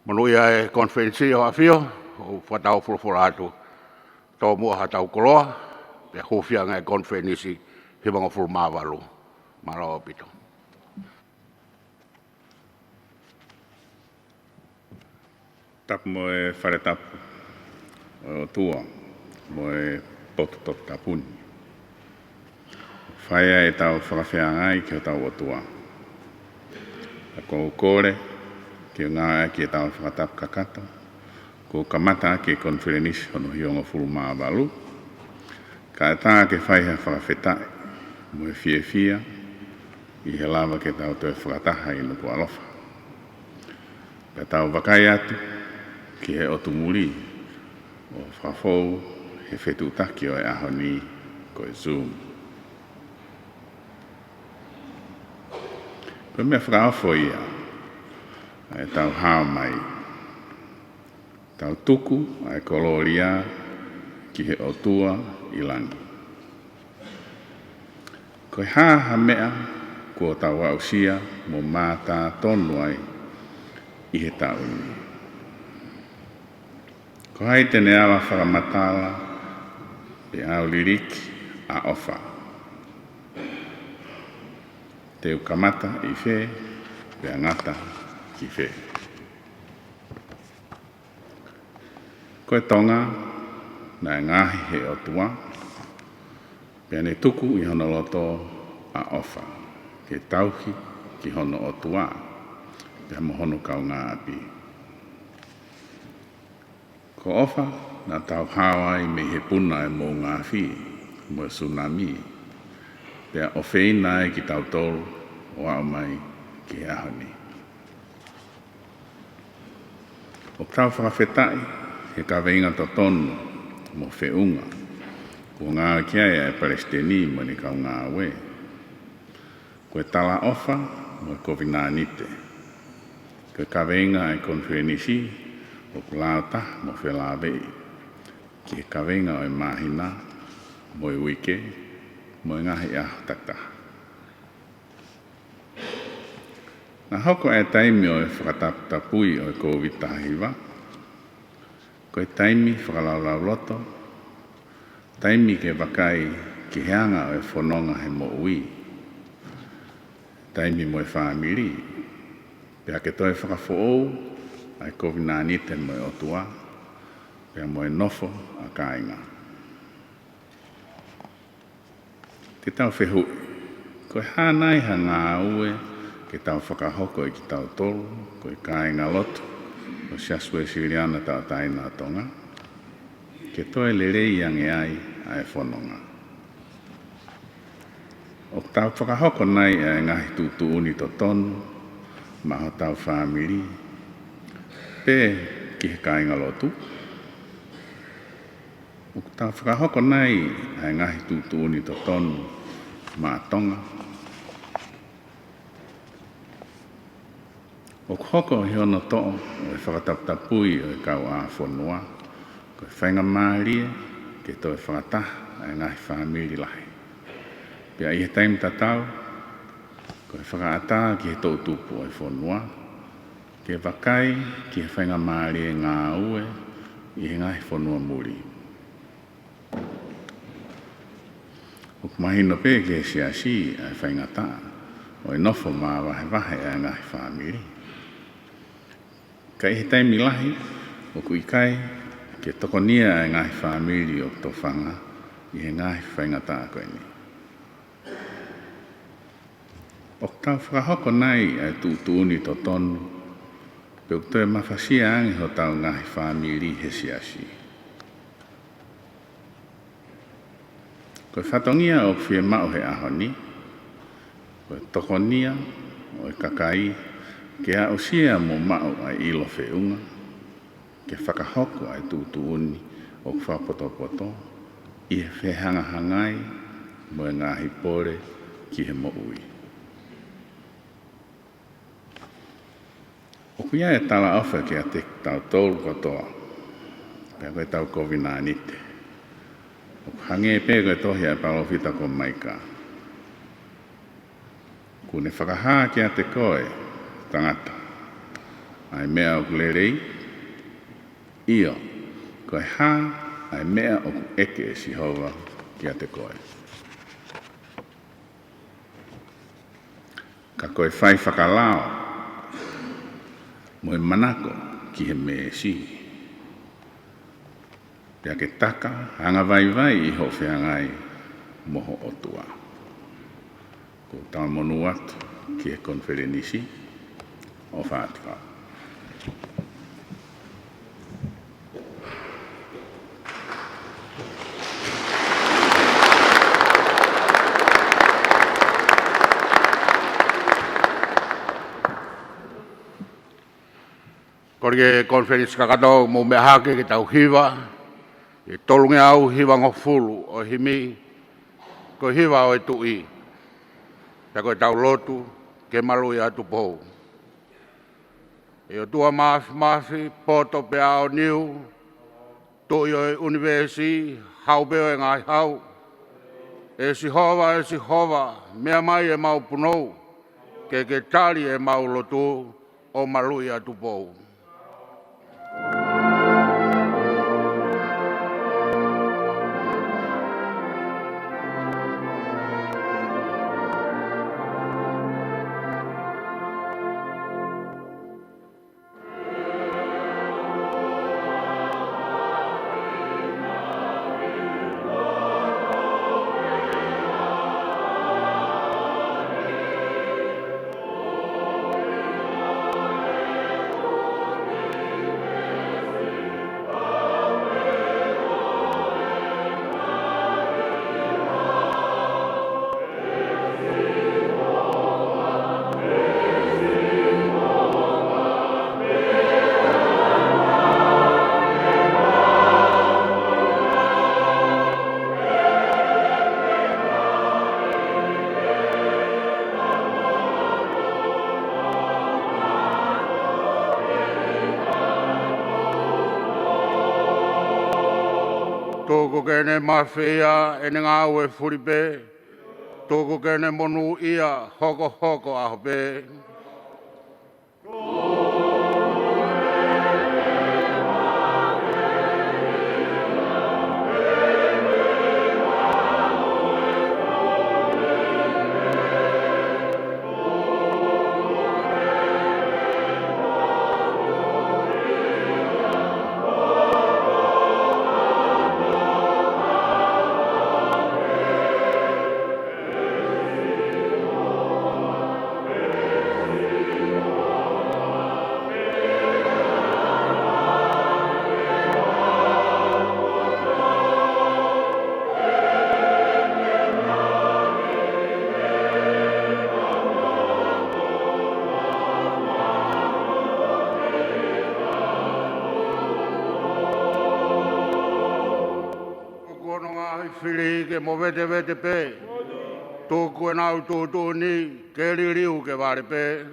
Manuia e konferensi o Afio, o whatau Folofoloa atu, tō mua hatau koloa, pe Huufi e konferenisi, he mga fulmāwalu, maro pito. Tapu mo e Falelotu, o tua, mo e Tongatapu. Whaia e tau whakawhiangai ki o tau o tua. A ko kore, ki o ngā ki e tau whakatapu kakato, ko kamata ki e konferenisi hono hionga fulmāwalu, ka e tā ke whaiha whakawhetai, mo e fia, I he lava ke tau te whakataha I Nuku'alofa. Ka tau wakai atu, ki he otumuri, o whafou he whetutaki o e ahoni ko e Zoom. Ko mea whakaofo ia, e tau hao mai, tau tuku ai koloria ki he otua I langi. Ko e haha mea ko tau ausia mo mātā tonu ai I he tauni. Ko hai tene awa whakamatala e au liriki a ofa. Te ukamata I whē, pe angata ki whē. Ko e Tonga, na ngahi he o tua, pe ane tuku I hono loto a ofa. Ke tauhi ki hono o tua, pe hamo hono kau ngā api. Ko ofa, na tau Hawaii me he puna e mō ngā whi, mo e tsunami, pe a ofeina e ki tau tolu o au mai ki he ahoni. O tau whakawhetai, he ka veinga to tonu mo whiunga, ko ngā kia e Palestini mo ni kau ngā we. Ko e tala ofa mo e kovinanite, ko e ka veinga e konferenisi o kulauta mo whelawei, ki he ka veinga o e mahina mo e wike, mo e ngahi aho taktaha. Na hoko e taimi o e whakataputapui o e COVID-19, ko e taimi whakalaulau loto, taimi ke wakai ki heanga o e whanonga he mo ui, taimi mo e whaamiri, pia ke toi whakafoou ai COVID-19 mo e otua, pia mo e nofo a kāinga. Te tau whehui, ko e hānai ha ngā ue, ke tau whakahoko I ki tau tolu, ko I kāinga lotu, o Siasi Uesiliana tau taina Tonga, ke toe lerei ange ai e whanonga. O tau whakahoko nei e ngahi tūtu uni to tonu, maho tau whamiri, pe ki he kāinga lotu. O tau whakahoko nei e ngahi tūtu uni to tonu, ma Tonga. O hoko hiono to'o o e whakataputapui o e kau a whanua, ko e whainga mārie, ke to e whakataha e ngahi whamiri lahi. Pia I he taimi tatau, ko e whakaata ki he tō tupu o e whanua, ke wakai ki he whainga mārie ngā ue I he ngahi whanua muri. O kumahino pē ke siasi e whainga tā, o e nofo mā wahe e ngahi whamiri. Ka I he taimi lahi, o kuikai, ke tokonia e ngahi whamiri o to whanga I he ngahi whainga tā koe ni. O tau whakahoko nei e tūtūni to tonu, pe o toe mawhasia angi ho tau ngahi whamiri he siasi. Ko e whatongia o whie mao he ahoni, ko e tokonia o e kakai, ke a osia mo mao ai ilo whiunga, ke whakahoko ai tūtūni o whapoto-poto, I he whehanga-hangai mo e ngahi pore ki he mo ui. O kuia e tala ofa ki a te tau tolu kotoa, pia koe tau COVID-19. O hange e pē koe tohi a palofita ko maika. Kune whakahaa ki a te koe, tangata, ai mea o kulerei, io, koe hā, ai mea o eke e sihova ki a te koe. Ka koe whai whakalao, mo e manako ki he me si. Pea ke taka, hanga vai vai I ho whiangai moho o tua. Ko tau monu atu ki he Konifelenisi o whātua. Korike Konifelenisi kakato mo me hake ke tau hiwa, e tolunge au hiwa ngofulu o himi, ko hiwa o e tui. Pea koe tau lotu ke malu I a Tupou. E o tua maasi poto pe ao niu, tui o e universi, hau beo e ngai hau. E si hova, mea mai e mau punou, ke tali e mau lotu o malu I a Tupou. Toko kene mafia ene ngā ue furipe, toko kene monu ia hoko hoko a hope. Whiri ke mo vete vete pe, tōku e nau tōtō ni, ke ririu ke ware pe.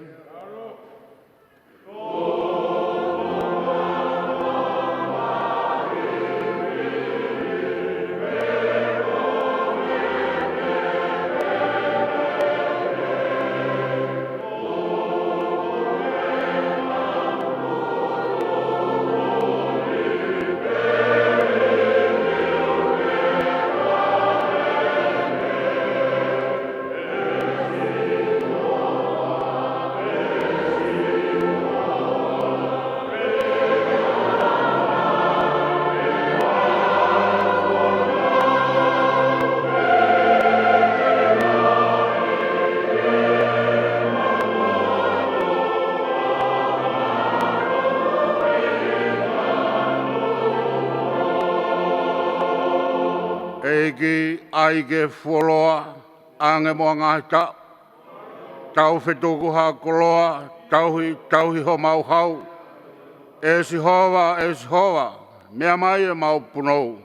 Eiki ai ke foloa, ange moa ngahi ta, tau whetoko ha koloa, tauhi ho mau hau, e si hova, mea mai e mau punou,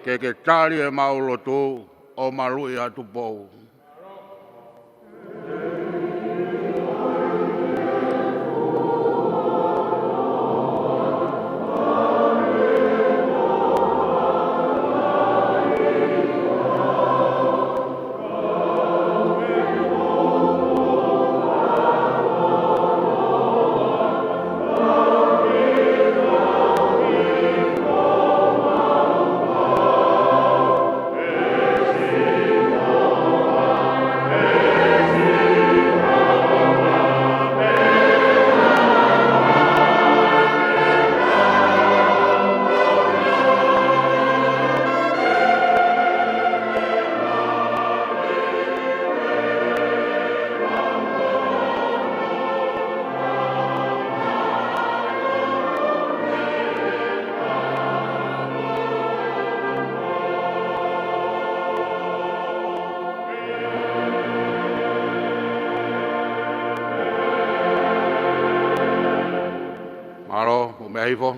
ke tali e mau lotu, o malu I a Tupou. haifo.